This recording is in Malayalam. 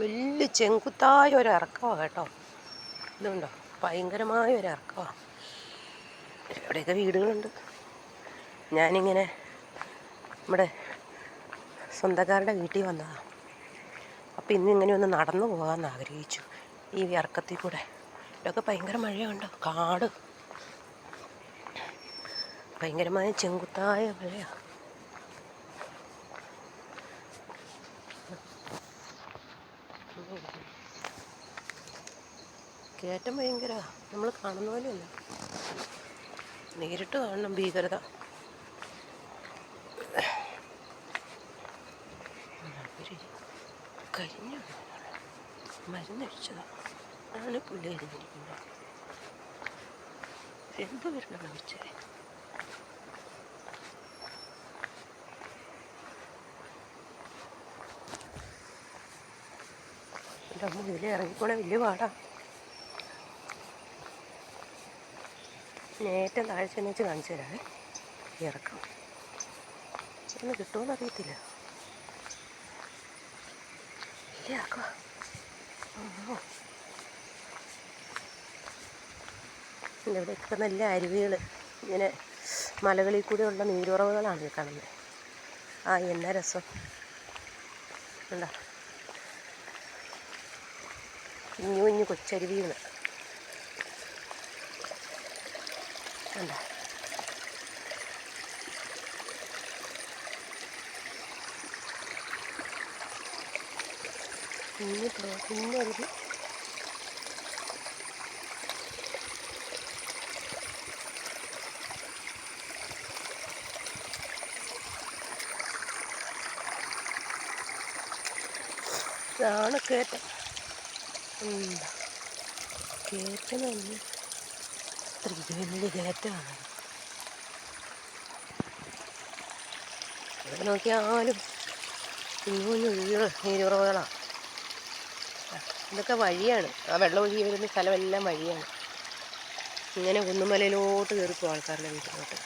വലിയ ചെങ്കുത്തായ ഒരു ഇറക്കമാണ് കേട്ടോ. ഇതുണ്ടോ, ഭയങ്കരമായ ഒരു ഇറക്കമാണ്. ഇവിടെയൊക്കെ വീടുകളുണ്ട്. ഞാനിങ്ങനെ നമ്മുടെ സ്വന്തക്കാരുടെ വീട്ടിൽ വന്നതാണ്. അപ്പോൾ ഇന്നിങ്ങനെ ഒന്ന് നടന്നു പോകാമെന്ന് ആഗ്രഹിച്ചു ഈ ഇറക്കത്തിൽ കൂടെ. ഇവിടെയൊക്കെ ഭയങ്കര മഴയുണ്ട്, കാട് ഭയങ്കരമായ ചെങ്കുത്തായ മഴയാണ്. കയറ്റം ഭയങ്കര, നമ്മൾ കാണുന്ന പോലെയല്ല, നേരിട്ട് കാണണം ഭീകരത. കരിഞ്ഞ മരുന്നടിച്ചതാണ്, ആണ് പുല്ല് കരിഞ്ഞിരിക്കുന്നത്. എന്ത് വരണം വെച്ചേ. എൻ്റെ അമ്മ ഇതിൽ ഇറങ്ങിപ്പോണേ വലിയ പാടാ. ഏറ്റവും താഴ്ച വെച്ച് കാണിച്ചു തരാമേ. ഇറക്കം ഒന്ന് കിട്ടുമെന്ന് അറിയത്തില്ല. വലിയ ഇറക്കമാ. ഇവിടെയൊക്കെ നല്ല അരുവികൾ, ഇങ്ങനെ മലകളിൽ കൂടെയുള്ള നീരുറവുകളാണ് കാണുന്നത്. ആ എന്നാ രസം ഉണ്ടോ. കുഞ്ഞു കുഞ്ഞു കൊച്ചരുവികൾ ഉണ്ടോ. കുഞ്ഞരുവി. ഇതാണ് കയറ്റം. കയറ്റം തന്നെ അത്രയ്ക്ക് വലിയ കയറ്റമാണ്. ഇവിടെ നോക്കിയാലും കുഞ്ഞു കുഞ്ഞു നീരുറവുകളാണ്. ഇതൊക്കെ വഴിയാണ്, ആ വെള്ളം ഒഴുകി വരുന്ന സ്ഥലമെല്ലാം വഴിയാണ്. ഇങ്ങനെ കുന്നുമലയിലോട്ട് കയറിപ്പോകും ആൾക്കാരുടെ വീട്ടിലോട്ട്.